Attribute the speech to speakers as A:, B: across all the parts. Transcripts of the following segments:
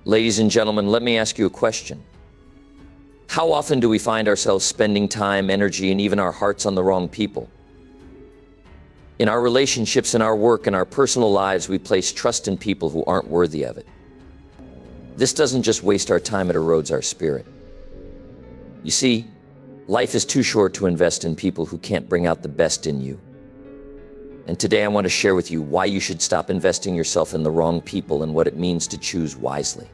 A: Ladies and gentlemen, let me ask you a question. How often do we find ourselves spending time, energy, and even our hearts on the wrong people? In our relationships, in our work, in our personal lives, we place trust in people who aren't worthy of it. This doesn't just waste our time, it erodes our spirit. You see, life is too short to invest in people who can't bring out the best in you. And today I want to share with you why you should stop investing yourself in the wrong people and what it means to choose wisely.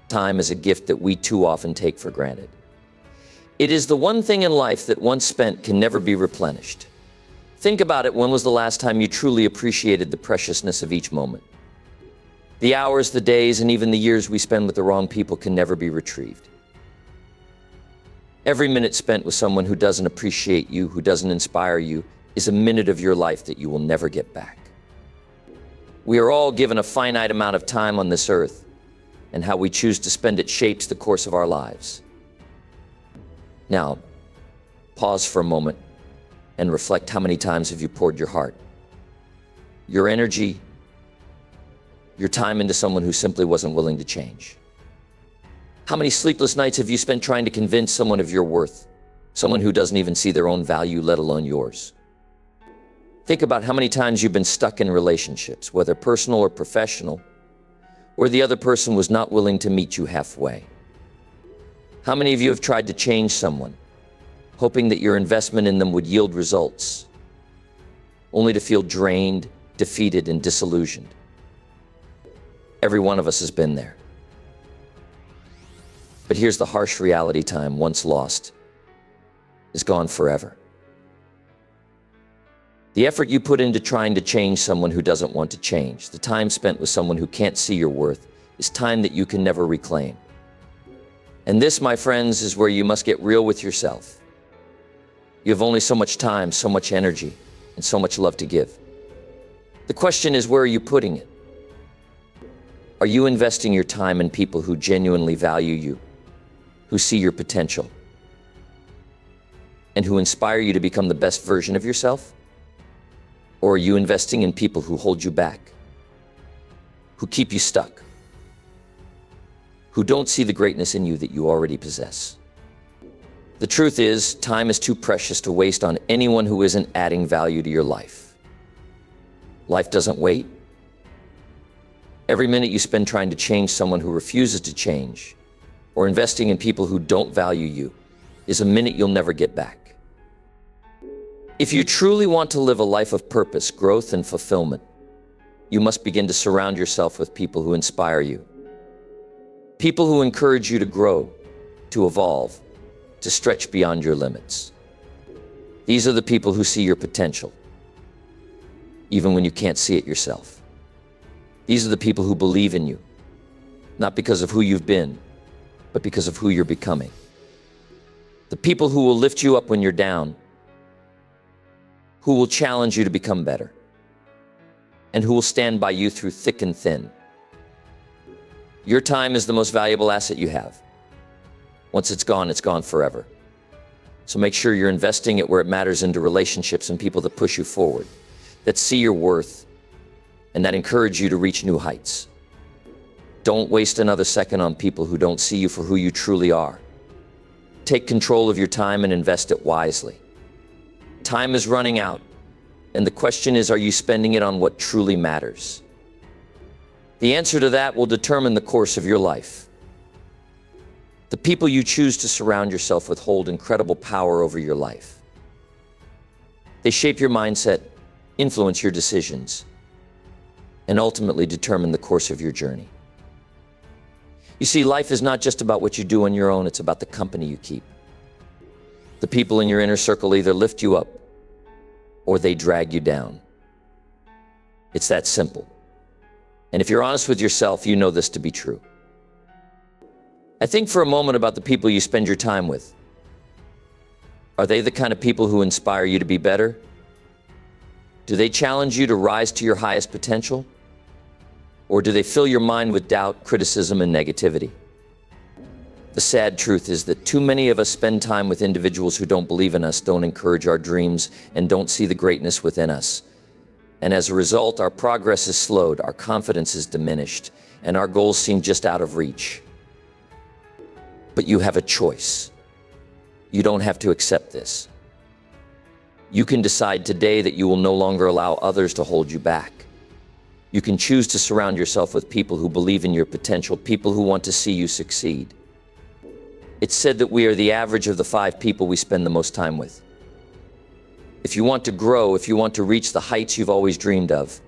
A: Time is a gift that we too often take for granted. It is the one thing in life that once spent can never be replenished. Think about it. When was the last time you truly appreciated the preciousness of each moment? The hours, the days, and even the years we spend with the wrong people can never be retrieved. Every minute spent with someone who doesn't appreciate you, who doesn't inspire you, is a minute of your life that you will never get back. We are all given a finite amount of time on this earth, and how we choose to spend it shapes the course of our lives. Now, pause for a moment and reflect. How many times have you poured your heart, your energy, your time into someone who simply wasn't willing to change? How many sleepless nights have you spent trying to convince someone of your worth, someone who doesn't even see their own value, let alone yours? Think about how many times you've been stuck in relationships, whether personal or professional, where the other person was not willing to meet you halfway. How many of you have tried to change someone, hoping that your investment in them would yield results, only to feel drained, defeated, and disillusioned? Every one of us has been there. But here's the harsh reality: time once lost is gone forever. The effort you put into trying to change someone who doesn't want to change, the time spent with someone who can't see your worth, is time that you can never reclaim. And this, my friends, is where you must get real with yourself. You have only so much time, so much energy, and so much love to give. The question is, where are you putting it? Are you investing your time in people who genuinely value you, who see your potential, and who inspire you to become the best version of yourself? Or are you investing in people who hold you back, who keep you stuck, who don't see the greatness in you that you already possess? The truth is, time is too precious to waste on anyone who isn't adding value to your life. Life doesn't wait. Every minute you spend trying to change someone who refuses to change, or investing in people who don't value you, is a minute you'll never get back. If you truly want to live a life of purpose, growth, and fulfillment, you must begin to surround yourself with people who inspire you. People who encourage you to grow, to evolve, to stretch beyond your limits. These are the people who see your potential, even when you can't see it yourself. These are the people who believe in you, not because of who you've been, but because of who you're becoming. The people who will lift you up when you're down, who will challenge you to become better, and who will stand by you through thick and thin. Your time is the most valuable asset you have. Once it's gone forever. So make sure you're investing it where it matters, into relationships and people that push you forward, that see your worth, and that encourage you to reach new heights. Don't waste another second on people who don't see you for who you truly are. Take control of your time and invest it wisely. Time is running out, and the question is, are you spending it on what truly matters? The answer to that will determine the course of your life. The people you choose to surround yourself with hold incredible power over your life. They shape your mindset, influence your decisions, and ultimately determine the course of your journey. You see, life is not just about what you do on your own, it's about the company you keep. The people in your inner circle either lift you up or they drag you down. It's that simple. And if you're honest with yourself, you know this to be true. I think for a moment about the people you spend your time with. Are they the kind of people who inspire you to be better? Do they challenge you to rise to your highest potential? Or do they fill your mind with doubt, criticism, and negativity? The sad truth is that too many of us spend time with individuals who don't believe in us, don't encourage our dreams, and don't see the greatness within us. And as a result, our progress is slowed, our confidence is diminished, and our goals seem just out of reach. But you have a choice. You don't have to accept this. You can decide today that you will no longer allow others to hold you back. You can choose to surround yourself with people who believe in your potential, people who want to see you succeed. It's said that we are the average of the 5 people we spend the most time with. If you want to grow, if you want to reach the heights you've always dreamed of,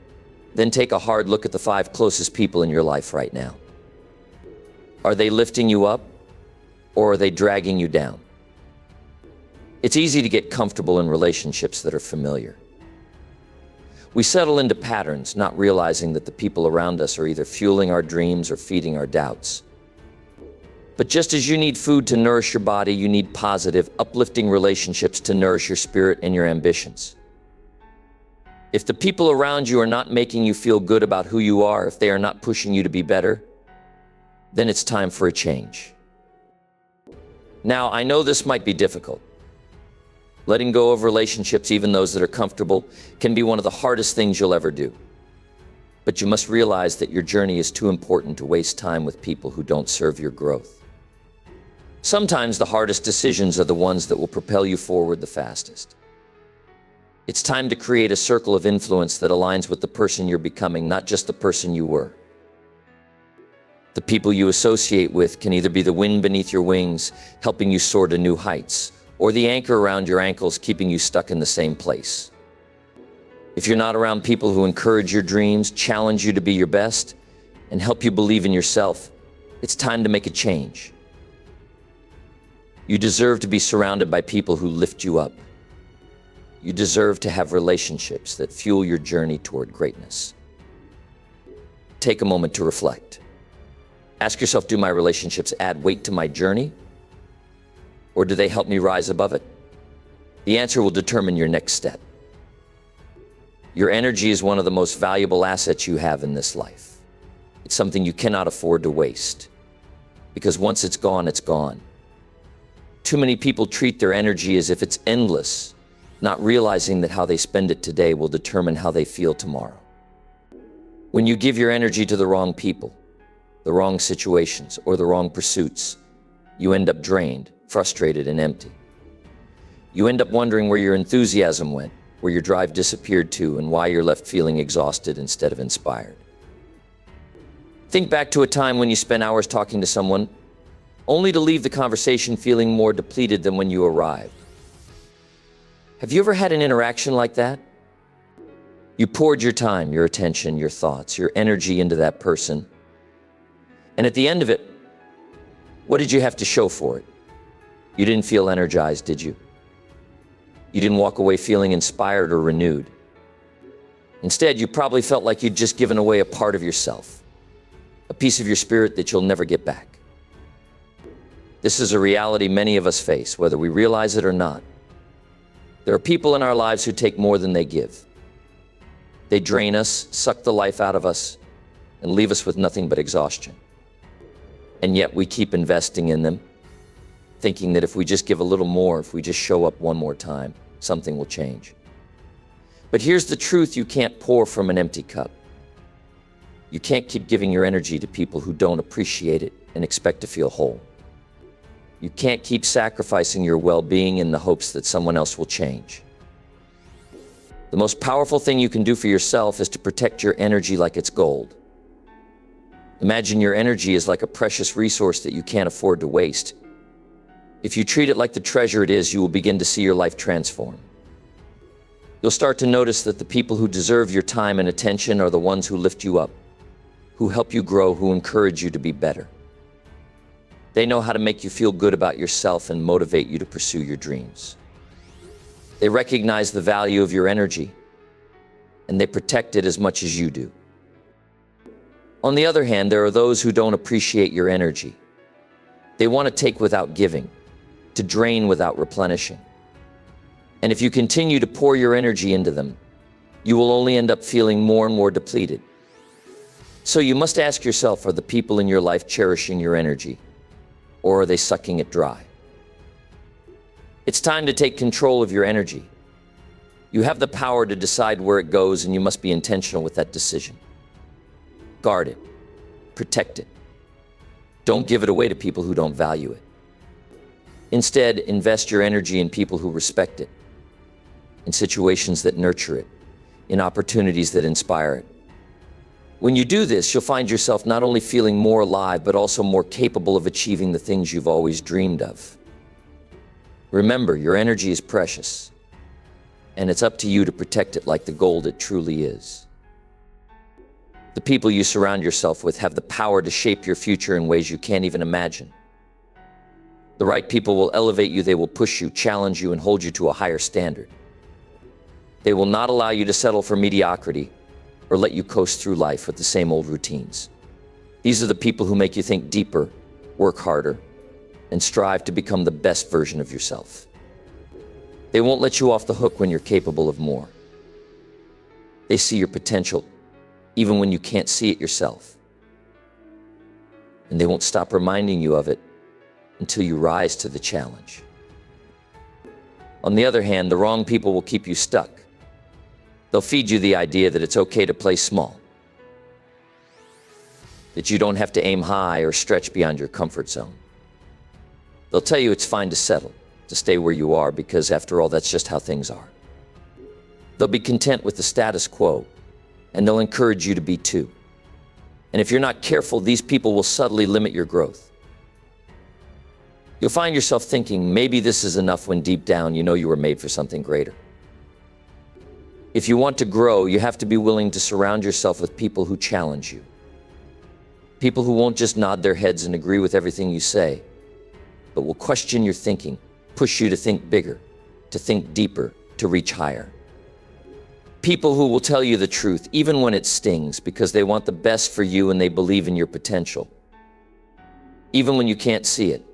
A: then take a hard look at the 5 closest people in your life right now. Are they lifting you up, or are they dragging you down? It's easy to get comfortable in relationships that are familiar. We settle into patterns, not realizing that the people around us are either fueling our dreams or feeding our doubts. But just as you need food to nourish your body, you need positive, uplifting relationships to nourish your spirit and your ambitions. If the people around you are not making you feel good about who you are, if they are not pushing you to be better, then it's time for a change. Now, I know this might be difficult. Letting go of relationships, even those that are comfortable, can be one of the hardest things you'll ever do. But you must realize that your journey is too important to waste time with people who don't serve your growth. Sometimes the hardest decisions are the ones that will propel you forward the fastest. It's time to create a circle of influence that aligns with the person you're becoming, not just the person you were. The people you associate with can either be the wind beneath your wings, helping you soar to new heights, or the anchor around your ankles, keeping you stuck in the same place. If you're not around people who encourage your dreams, challenge you to be your best, and help you believe in yourself, it's time to make a change. You deserve to be surrounded by people who lift you up. You deserve to have relationships that fuel your journey toward greatness. Take a moment to reflect. Ask yourself, do my relationships add weight to my journey? Or do they help me rise above it? The answer will determine your next step. Your energy is one of the most valuable assets you have in this life. It's something you cannot afford to waste, because once it's gone, it's gone. Too many people treat their energy as if it's endless, not realizing that how they spend it today will determine how they feel tomorrow. When you give your energy to the wrong people, the wrong situations, or the wrong pursuits, you end up drained, frustrated, and empty. You end up wondering where your enthusiasm went, where your drive disappeared to, and why you're left feeling exhausted instead of inspired. Think back to a time when you spent hours talking to someone, only to leave the conversation feeling more depleted than when you arrived. Have you ever had an interaction like that? You poured your time, your attention, your thoughts, your energy into that person, and at the end of it, what did you have to show for it? You didn't feel energized, did you? You didn't walk away feeling inspired or renewed. Instead, you probably felt like you'd just given away a part of yourself, a piece of your spirit that you'll never get back. This is a reality many of us face, whether we realize it or not. There are people in our lives who take more than they give. They drain us, suck the life out of us, and leave us with nothing but exhaustion. And yet we keep investing in them, thinking that if we just give a little more, if we just show up one more time, something will change. But here's the truth: you can't pour from an empty cup. You can't keep giving your energy to people who don't appreciate it and expect to feel whole. You can't keep sacrificing your well-being in the hopes that someone else will change. The most powerful thing you can do for yourself is to protect your energy like it's gold. Imagine your energy is like a precious resource that you can't afford to waste. If you treat it like the treasure it is, you will begin to see your life transform. You'll start to notice that the people who deserve your time and attention are the ones who lift you up, who help you grow, who encourage you to be better. They know how to make you feel good about yourself and motivate you to pursue your dreams. They recognize the value of your energy, and they protect it as much as you do. On the other hand, there are those who don't appreciate your energy. They want to take without giving, to drain without replenishing. And if you continue to pour your energy into them, you will only end up feeling more and more depleted. So you must ask yourself, are the people in your life cherishing your energy, or are they sucking it dry? It's time to take control of your energy. You have the power to decide where it goes, and you must be intentional with that decision. Guard it. protect it. Don't give it away to people who don't value it. Instead, invest your energy in people who respect it, in situations that nurture it, in opportunities that inspire it. When you do this, you'll find yourself not only feeling more alive, but also more capable of achieving the things you've always dreamed of. Remember, your energy is precious, and it's up to you to protect it like the gold it truly is. The people you surround yourself with have the power to shape your future in ways you can't even imagine. The right people will elevate you, they will push you, challenge you, and hold you to a higher standard. They will not allow you to settle for mediocrity or let you coast through life with the same old routines. These are the people who make you think deeper, work harder, and strive to become the best version of yourself. They won't let you off the hook when you're capable of more. They see your potential, even when you can't see it yourself. And they won't stop reminding you of it until you rise to the challenge. On the other hand, the wrong people will keep you stuck. They'll feed you the idea that it's okay to play small, that you don't have to aim high or stretch beyond your comfort zone. They'll tell you it's fine to settle, to stay where you are, because after all, that's just how things are. They'll be content with the status quo, and they'll encourage you to be too. And if you're not careful, these people will subtly limit your growth. You'll find yourself thinking, maybe this is enough, when deep down you know you were made for something greater. If you want to grow, you have to be willing to surround yourself with people who challenge you. People who won't just nod their heads and agree with everything you say, but will question your thinking, push you to think bigger, to think deeper, to reach higher. People who will tell you the truth, even when it stings, because they want the best for you and they believe in your potential, even when you can't see it.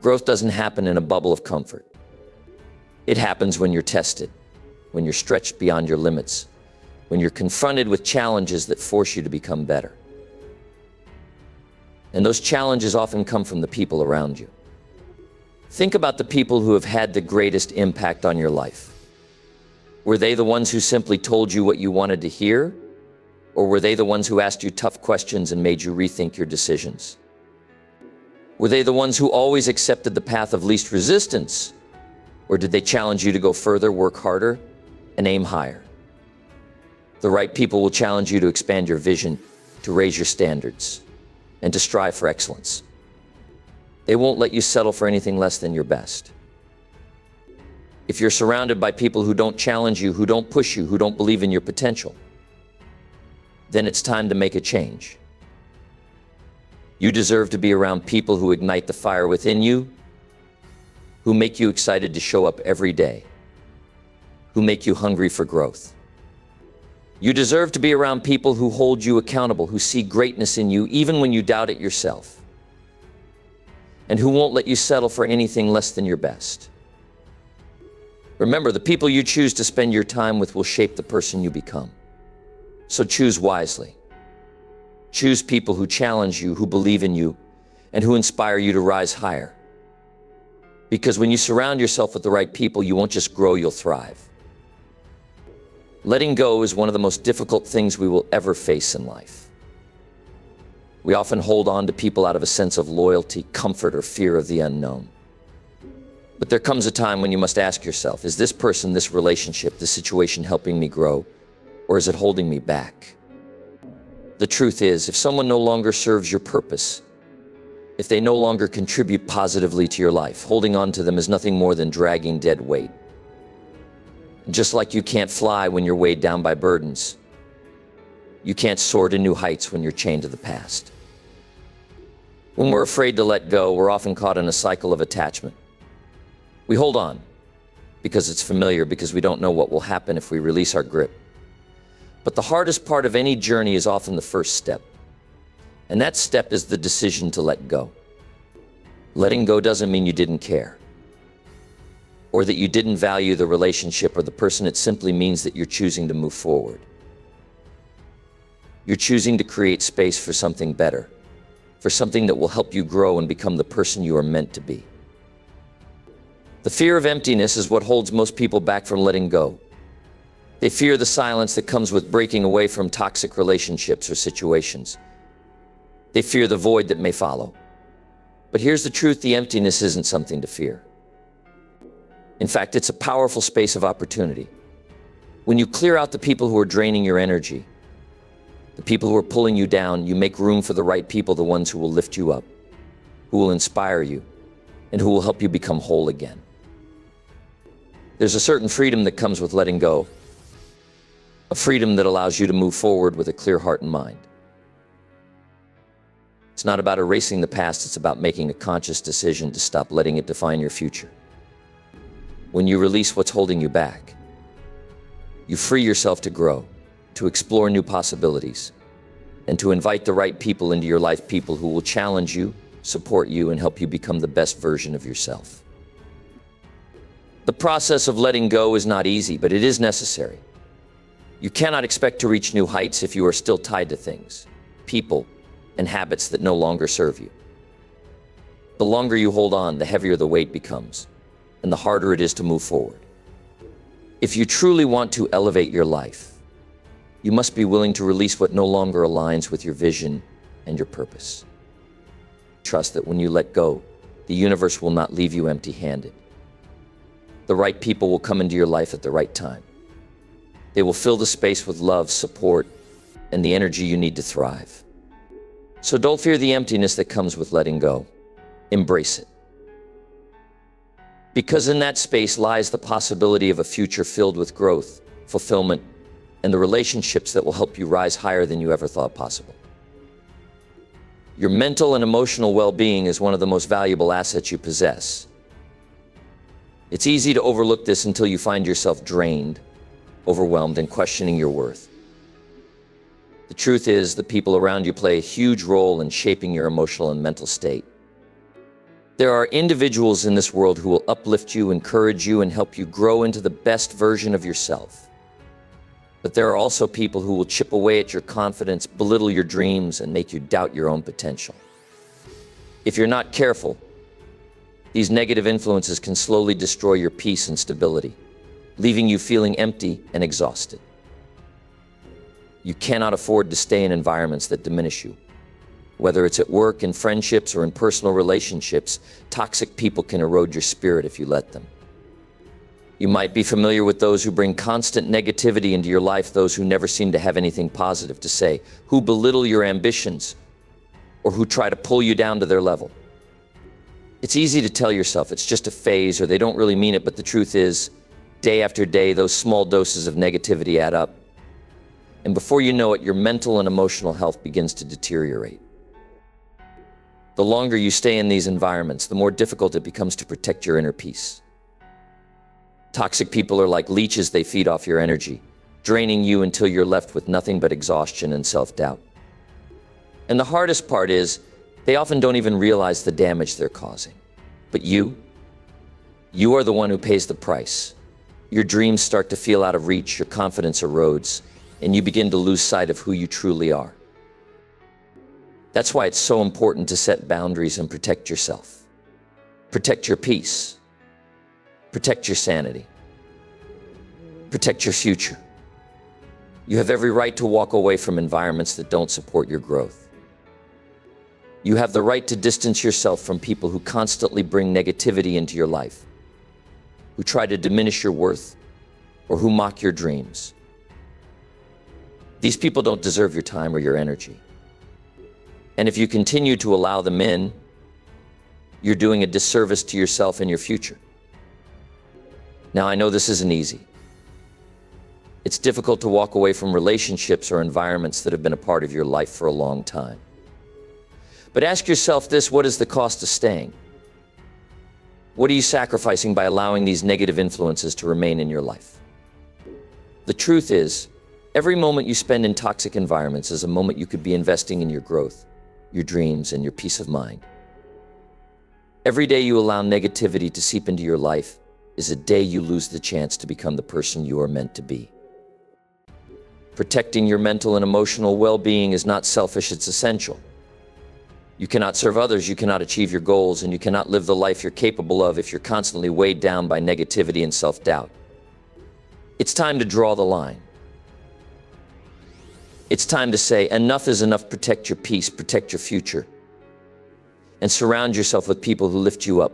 A: Growth doesn't happen in a bubble of comfort. It happens when you're tested, when you're stretched beyond your limits, when you're confronted with challenges that force you to become better. And those challenges often come from the people around you. Think about the people who have had the greatest impact on your life. Were they the ones who simply told you what you wanted to hear? Or were they the ones who asked you tough questions and made you rethink your decisions? Were they the ones who always accepted the path of least resistance? Or did they challenge you to go further, work harder, and aim higher? The right people will challenge you to expand your vision, to raise your standards, and to strive for excellence. They won't let you settle for anything less than your best. If you're surrounded by people who don't challenge you, who don't push you, who don't believe in your potential, then it's time to make a change. You deserve to be around people who ignite the fire within you, who make you excited to show up every day, who make you hungry for growth. You deserve to be around people who hold you accountable, who see greatness in you even when you doubt it yourself, and who won't let you settle for anything less than your best. Remember, the people you choose to spend your time with will shape the person you become. So choose wisely. Choose people who challenge you, who believe in you, and who inspire you to rise higher. Because when you surround yourself with the right people, you won't just grow, you'll thrive. Letting go is one of the most difficult things we will ever face in life. We often hold on to people out of a sense of loyalty, comfort, or fear of the unknown. But there comes a time when you must ask yourself, is this person, this relationship, this situation helping me grow, or is it holding me back? The truth is, if someone no longer serves your purpose, if they no longer contribute positively to your life, holding on to them is nothing more than dragging dead weight. Just like you can't fly when you're weighed down by burdens, you can't soar to new heights when you're chained to the past. When we're afraid to let go, we're often caught in a cycle of attachment. We hold on because it's familiar, because we don't know what will happen if we release our grip. But the hardest part of any journey is often the first step. And that step is the decision to let go. Letting go doesn't mean you didn't care, or that you didn't value the relationship or the person. It simply means that you're choosing to move forward. You're choosing to create space for something better, for something that will help you grow and become the person you are meant to be. The fear of emptiness is what holds most people back from letting go. They fear the silence that comes with breaking away from toxic relationships or situations. They fear the void that may follow. But here's the truth: the emptiness isn't something to fear. In fact, it's a powerful space of opportunity. When you clear out the people who are draining your energy, the people who are pulling you down, you make room for the right people, the ones who will lift you up, who will inspire you, and who will help you become whole again. There's a certain freedom that comes with letting go, a freedom that allows you to move forward with a clear heart and mind. It's not about erasing the past, it's about making a conscious decision to stop letting it define your future. When you release what's holding you back, you free yourself to grow, to explore new possibilities, and to invite the right people into your life, people who will challenge you, support you, and help you become the best version of yourself. The process of letting go is not easy, but it is necessary. You cannot expect to reach new heights if you are still tied to things, people, and habits that no longer serve you. The longer you hold on, the heavier the weight becomes, and the harder it is to move forward. If you truly want to elevate your life, you must be willing to release what no longer aligns with your vision and your purpose. Trust that when you let go, the universe will not leave you empty-handed. The right people will come into your life at the right time. They will fill the space with love, support, and the energy you need to thrive. So don't fear the emptiness that comes with letting go. Embrace it. Because in that space lies the possibility of a future filled with growth, fulfillment, and the relationships that will help you rise higher than you ever thought possible. Your mental and emotional well-being is one of the most valuable assets you possess. It's easy to overlook this until you find yourself drained, overwhelmed, and questioning your worth. The truth is, the people around you play a huge role in shaping your emotional and mental state. There are individuals in this world who will uplift you, encourage you, and help you grow into the best version of yourself. But there are also people who will chip away at your confidence, belittle your dreams, and make you doubt your own potential. If you're not careful, these negative influences can slowly destroy your peace and stability, leaving you feeling empty and exhausted. You cannot afford to stay in environments that diminish you. Whether it's at work, in friendships, or in personal relationships, toxic people can erode your spirit if you let them. You might be familiar with those who bring constant negativity into your life, those who never seem to have anything positive to say, who belittle your ambitions, or who try to pull you down to their level. It's easy to tell yourself it's just a phase or they don't really mean it, but the truth is, day after day, those small doses of negativity add up. And before you know it, your mental and emotional health begins to deteriorate. The longer you stay in these environments, the more difficult it becomes to protect your inner peace. Toxic people are like leeches. They feed off your energy, draining you until you're left with nothing but exhaustion and self-doubt. And the hardest part is, they often don't even realize the damage they're causing. But you are the one who pays the price. Your dreams start to feel out of reach, your confidence erodes, and you begin to lose sight of who you truly are. That's why it's so important to set boundaries and protect yourself. Protect your peace. Protect your sanity. Protect your future. You have every right to walk away from environments that don't support your growth. You have the right to distance yourself from people who constantly bring negativity into your life, who try to diminish your worth, or who mock your dreams. These people don't deserve your time or your energy. And if you continue to allow them in, you're doing a disservice to yourself and your future. Now, I know this isn't easy. It's difficult to walk away from relationships or environments that have been a part of your life for a long time. But ask yourself this: what is the cost of staying? What are you sacrificing by allowing these negative influences to remain in your life? The truth is, every moment you spend in toxic environments is a moment you could be investing in your growth, your dreams, and your peace of mind. Every day you allow negativity to seep into your life is a day you lose the chance to become the person you are meant to be. Protecting your mental and emotional well-being is not selfish, it's essential. You cannot serve others, you cannot achieve your goals, and you cannot live the life you're capable of if you're constantly weighed down by negativity and self-doubt. It's time to draw the line. It's time to say, enough is enough. Protect your peace, protect your future, and surround yourself with people who lift you up,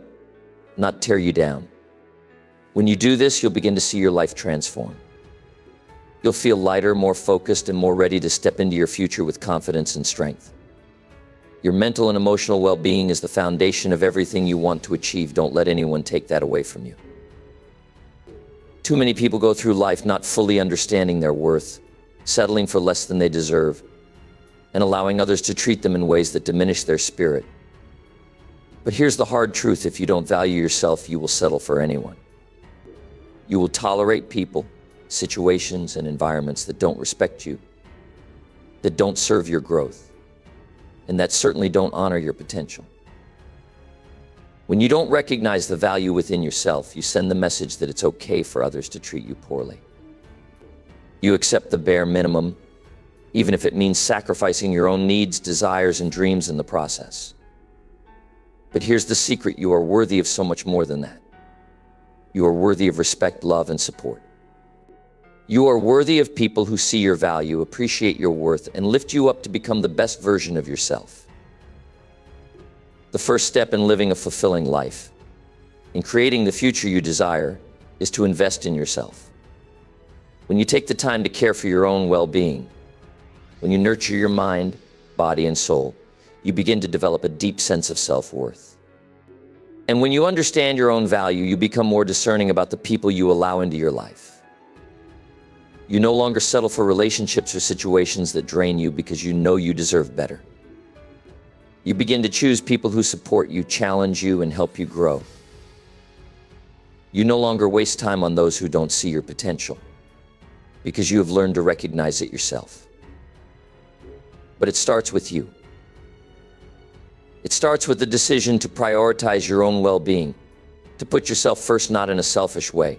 A: not tear you down. When you do this, you'll begin to see your life transform. You'll feel lighter, more focused, and more ready to step into your future with confidence and strength. Your mental and emotional well-being is the foundation of everything you want to achieve. Don't let anyone take that away from you. Too many people go through life not fully understanding their worth, settling for less than they deserve, and allowing others to treat them in ways that diminish their spirit. But here's the hard truth: if you don't value yourself, you will settle for anyone. You will tolerate people, situations, and environments that don't respect you, that don't serve your growth, and that certainly don't honor your potential. When you don't recognize the value within yourself, you send the message that it's okay for others to treat you poorly. You accept the bare minimum, even if it means sacrificing your own needs, desires, and dreams in the process. But here's the secret: you are worthy of so much more than that. You are worthy of respect, love, and support. You are worthy of people who see your value, appreciate your worth, and lift you up to become the best version of yourself. The first step in living a fulfilling life, in creating the future you desire, is to invest in yourself. When you take the time to care for your own well-being, when you nurture your mind, body, and soul, you begin to develop a deep sense of self-worth. And when you understand your own value, you become more discerning about the people you allow into your life. You no longer settle for relationships or situations that drain you because you know you deserve better. You begin to choose people who support you, challenge you, and help you grow. You no longer waste time on those who don't see your potential because you have learned to recognize it yourself. But it starts with you. It starts with the decision to prioritize your own well-being, to put yourself first, not in a selfish way,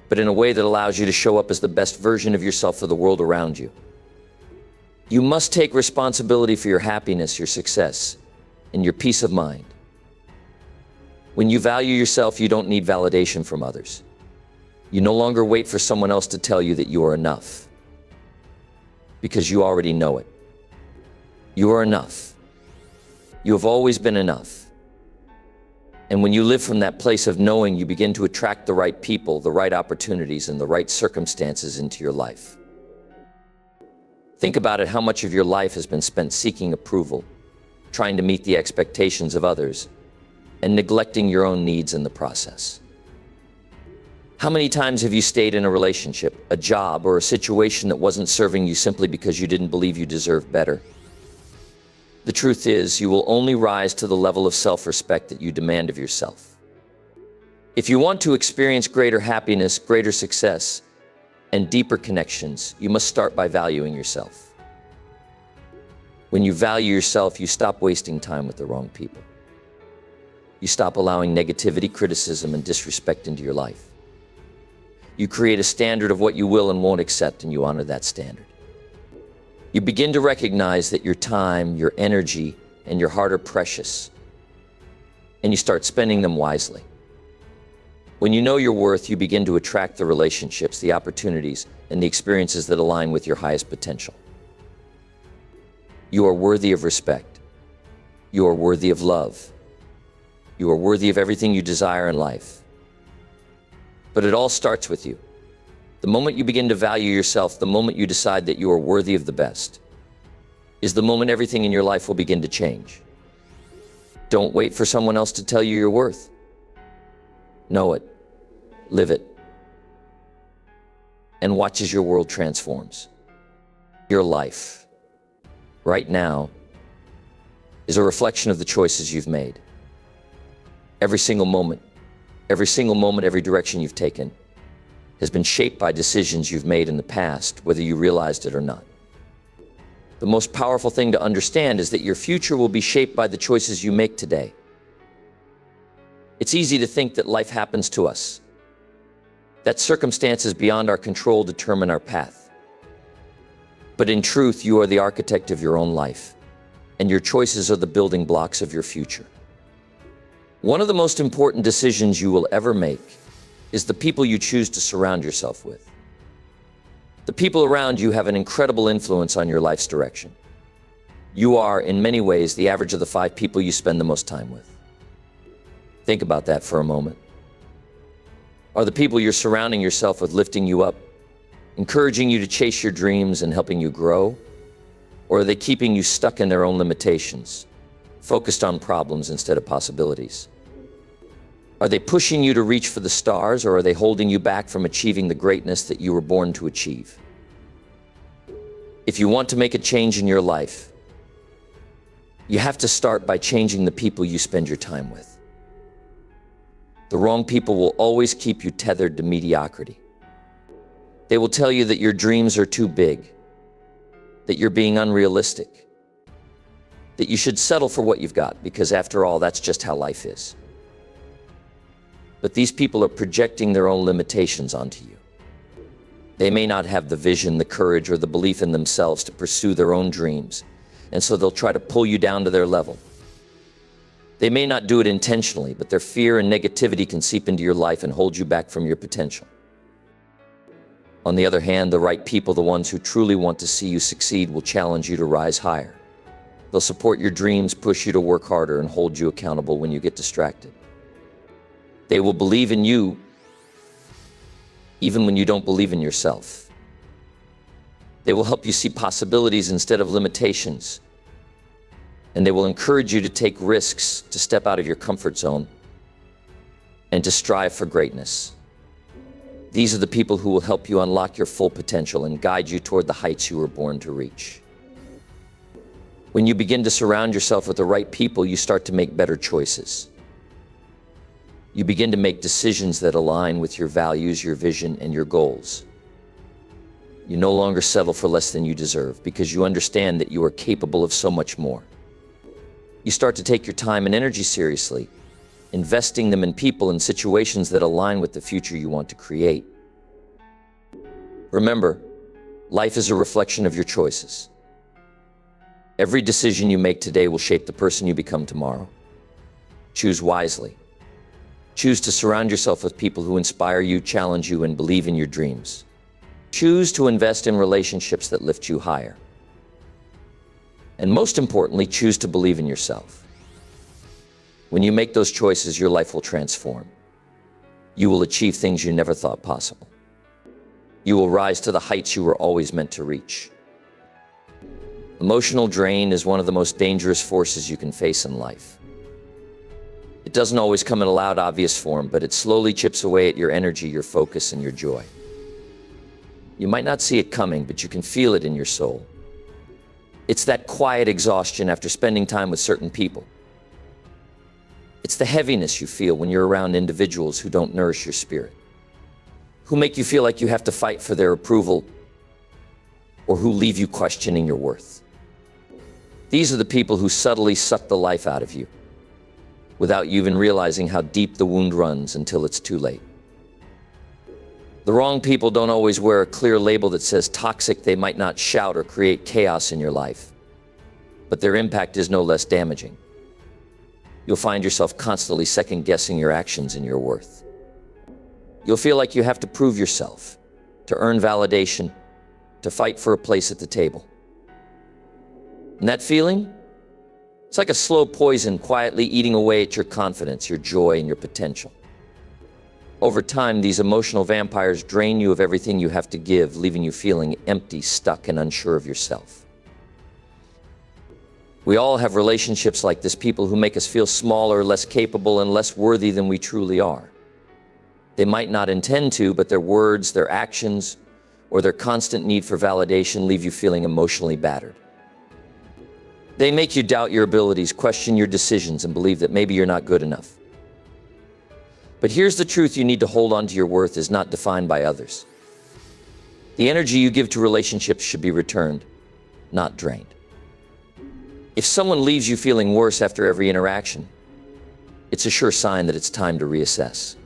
A: but in a way that allows you to show up as the best version of yourself for the world around you. You must take responsibility for your happiness, your success, and your peace of mind. When you value yourself, you don't need validation from others. You no longer wait for someone else to tell you that you are enough, because you already know it. You are enough. You have always been enough. And when you live from that place of knowing, you begin to attract the right people, the right opportunities, and the right circumstances into your life. Think about it: how much of your life has been spent seeking approval, trying to meet the expectations of others, and neglecting your own needs in the process? How many times have you stayed in a relationship, a job, or a situation that wasn't serving you simply because you didn't believe you deserved better? The truth is, you will only rise to the level of self-respect that you demand of yourself. If you want to experience greater happiness, greater success, and deeper connections, you must start by valuing yourself. When you value yourself, you stop wasting time with the wrong people. You stop allowing negativity, criticism, and disrespect into your life. You create a standard of what you will and won't accept, and you honor that standard. You begin to recognize that your time, your energy, and your heart are precious, and you start spending them wisely. When you know your worth, you begin to attract the relationships, the opportunities, and the experiences that align with your highest potential. You are worthy of respect. You are worthy of love. You are worthy of everything you desire in life. But it all starts with you. The moment you begin to value yourself, the moment you decide that you are worthy of the best, is the moment everything in your life will begin to change. Don't wait for someone else to tell you your worth. Know it, live it, and watch as your world transforms. Your life, right now, is a reflection of the choices you've made. Every single moment, every direction you've taken has been shaped by decisions you've made in the past, whether you realized it or not. The most powerful thing to understand is that your future will be shaped by the choices you make today. It's easy to think that life happens to us, that circumstances beyond our control determine our path. But in truth, you are the architect of your own life, and your choices are the building blocks of your future. One of the most important decisions you will ever make is the people you choose to surround yourself with. The people around you have an incredible influence on your life's direction. You are, in many ways, the average of the 5 people you spend the most time with. Think about that for a moment. Are the people you're surrounding yourself with lifting you up, encouraging you to chase your dreams and helping you grow? Or are they keeping you stuck in their own limitations, focused on problems instead of possibilities? Are they pushing you to reach for the stars, or are they holding you back from achieving the greatness that you were born to achieve? If you want to make a change in your life, you have to start by changing the people you spend your time with. The wrong people will always keep you tethered to mediocrity. They will tell you that your dreams are too big, that you're being unrealistic, that you should settle for what you've got, because after all, that's just how life is. But these people are projecting their own limitations onto you. They may not have the vision, the courage, or the belief in themselves to pursue their own dreams, and so they'll try to pull you down to their level. They may not do it intentionally, but their fear and negativity can seep into your life and hold you back from your potential. On the other hand, the right people, the ones who truly want to see you succeed, will challenge you to rise higher. They'll support your dreams, push you to work harder, and hold you accountable when you get distracted. They will believe in you even when you don't believe in yourself. They will help you see possibilities instead of limitations. And they will encourage you to take risks, to step out of your comfort zone, and to strive for greatness. These are the people who will help you unlock your full potential and guide you toward the heights you were born to reach. When you begin to surround yourself with the right people, you start to make better choices. You begin to make decisions that align with your values, your vision, and your goals. You no longer settle for less than you deserve, because you understand that you are capable of so much more. You start to take your time and energy seriously, investing them in people and situations that align with the future you want to create. Remember, life is a reflection of your choices. Every decision you make today will shape the person you become tomorrow. Choose wisely. Choose to surround yourself with people who inspire you, challenge you, and believe in your dreams. Choose to invest in relationships that lift you higher. And most importantly, choose to believe in yourself. When you make those choices, your life will transform. You will achieve things you never thought possible. You will rise to the heights you were always meant to reach. Emotional drain is one of the most dangerous forces you can face in life. It doesn't always come in a loud, obvious form, but it slowly chips away at your energy, your focus, and your joy. You might not see it coming, but you can feel it in your soul. It's that quiet exhaustion after spending time with certain people. It's the heaviness you feel when you're around individuals who don't nourish your spirit, who make you feel like you have to fight for their approval, or who leave you questioning your worth. These are the people who subtly suck the life out of you, without you even realizing how deep the wound runs until it's too late. The wrong people don't always wear a clear label that says toxic. They might not shout or create chaos in your life, but their impact is no less damaging. You'll find yourself constantly second-guessing your actions and your worth. You'll feel like you have to prove yourself, to earn validation, to fight for a place at the table. And that feeling? It's like a slow poison quietly eating away at your confidence, your joy, and your potential. Over time, these emotional vampires drain you of everything you have to give, leaving you feeling empty, stuck, and unsure of yourself. We all have relationships like this, people who make us feel smaller, less capable, and less worthy than we truly are. They might not intend to, but their words, their actions, or their constant need for validation leave you feeling emotionally battered. They make you doubt your abilities, question your decisions, and believe that maybe you're not good enough. But here's the truth: you need to hold on to your worth is not defined by others. The energy you give to relationships should be returned, not drained. If someone leaves you feeling worse after every interaction, it's a sure sign that it's time to reassess.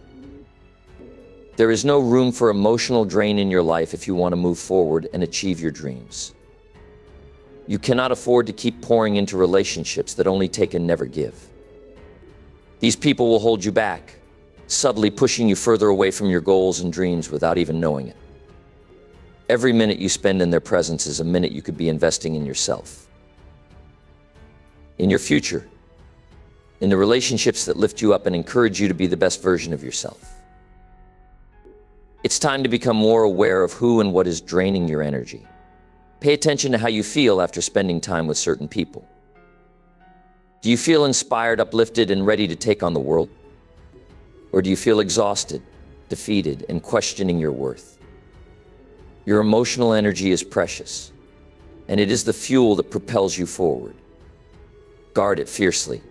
A: There is no room for emotional drain in your life if you want to move forward and achieve your dreams. You cannot afford to keep pouring into relationships that only take and never give. These people will hold you back, subtly pushing you further away from your goals and dreams without even knowing it. Every minute you spend in their presence is a minute you could be investing in yourself, in your future, in the relationships that lift you up and encourage you to be the best version of yourself. It's time to become more aware of who and what is draining your energy. Pay attention to how you feel after spending time with certain people. Do you feel inspired, uplifted, and ready to take on the world? Or do you feel exhausted, defeated, and questioning your worth? Your emotional energy is precious, and it is the fuel that propels you forward. Guard it fiercely.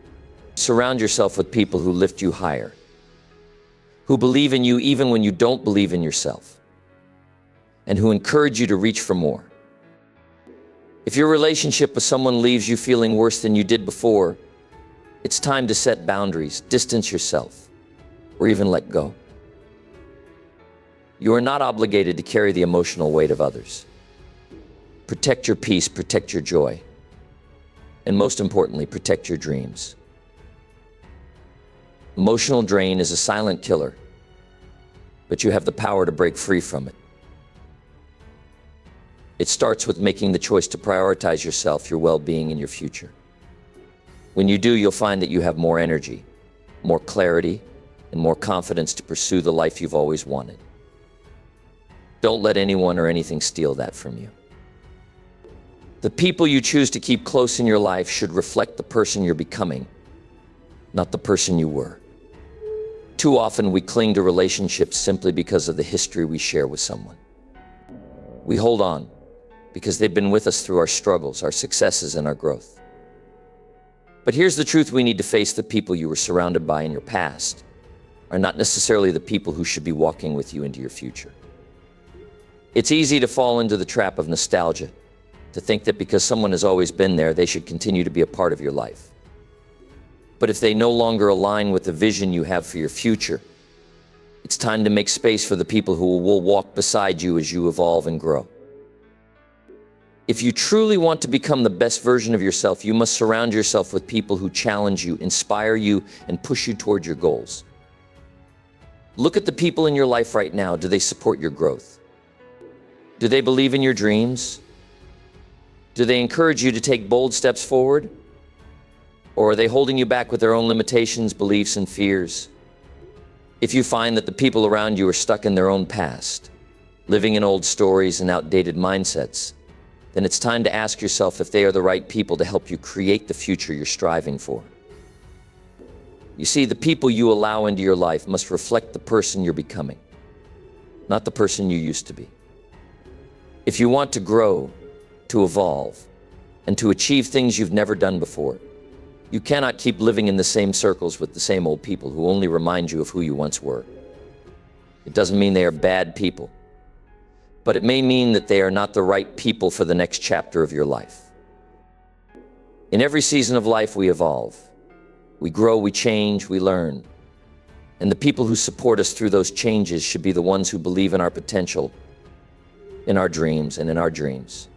A: Surround yourself with people who lift you higher, who believe in you even when you don't believe in yourself, and who encourage you to reach for more. If your relationship with someone leaves you feeling worse than you did before, it's time to set boundaries, distance yourself, or even let go. You are not obligated to carry the emotional weight of others. Protect your peace, protect your joy, and most importantly, protect your dreams. Emotional drain is a silent killer, but you have the power to break free from it. It starts with making the choice to prioritize yourself, your well-being, and your future. When you do, you'll find that you have more energy, more clarity, and more confidence to pursue the life you've always wanted. Don't let anyone or anything steal that from you. The people you choose to keep close in your life should reflect the person you're becoming, not the person you were. Too often we cling to relationships simply because of the history we share with someone. We hold on because they've been with us through our struggles, our successes, and our growth. But here's the truth we need to face: the people you were surrounded by in your past are not necessarily the people who should be walking with you into your future. It's easy to fall into the trap of nostalgia, to think that because someone has always been there, they should continue to be a part of your life. But if they no longer align with the vision you have for your future, it's time to make space for the people who will walk beside you as you evolve and grow. If you truly want to become the best version of yourself, you must surround yourself with people who challenge you, inspire you, and push you toward your goals. Look at the people in your life right now. Do they support your growth? Do they believe in your dreams? Do they encourage you to take bold steps forward? Or are they holding you back with their own limitations, beliefs, and fears? If you find that the people around you are stuck in their own past, living in old stories and outdated mindsets, then it's time to ask yourself if they are the right people to help you create the future you're striving for. You see, the people you allow into your life must reflect the person you're becoming, not the person you used to be. If you want to grow, to evolve, and to achieve things you've never done before, you cannot keep living in the same circles with the same old people who only remind you of who you once were. It doesn't mean they are bad people, but it may mean that they are not the right people for the next chapter of your life. In every season of life, we evolve. We grow, we change, we learn. And the people who support us through those changes should be the ones who believe in our potential, in our dreams, and in our dreams.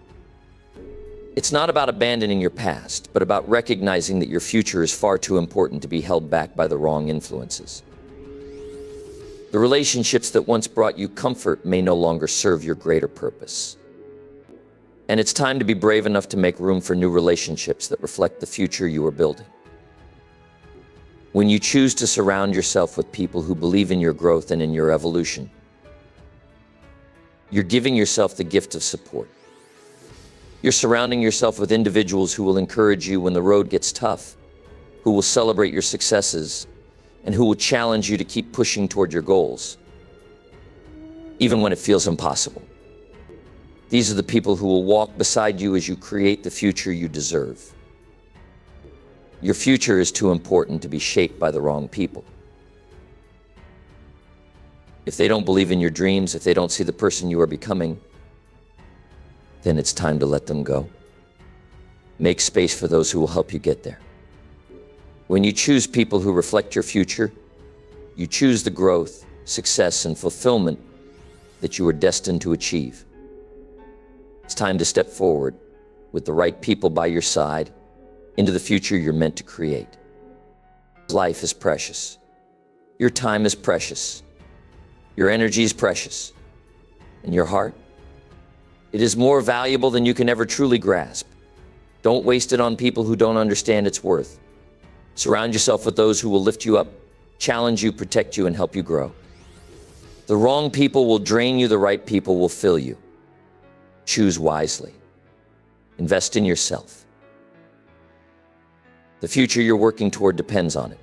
A: It's not about abandoning your past, but about recognizing that your future is far too important to be held back by the wrong influences. The relationships that once brought you comfort may no longer serve your greater purpose. And it's time to be brave enough to make room for new relationships that reflect the future you are building. When you choose to surround yourself with people who believe in your growth and in your evolution, you're giving yourself the gift of support. You're surrounding yourself with individuals who will encourage you when the road gets tough, who will celebrate your successes, and who will challenge you to keep pushing toward your goals, even when it feels impossible. These are the people who will walk beside you as you create the future you deserve. Your future is too important to be shaped by the wrong people. If they don't believe in your dreams, if they don't see the person you are becoming, then it's time to let them go. Make space for those who will help you get there. When you choose people who reflect your future, you choose the growth, success, and fulfillment that you are destined to achieve. It's time to step forward with the right people by your side into the future you're meant to create. Life is precious. Your time is precious. Your energy is precious. And your heart? It is more valuable than you can ever truly grasp. Don't waste it on people who don't understand its worth. Surround yourself with those who will lift you up, challenge you, protect you, and help you grow. The wrong people will drain you, the right people will fill you. Choose wisely. Invest in yourself. The future you're working toward depends on it.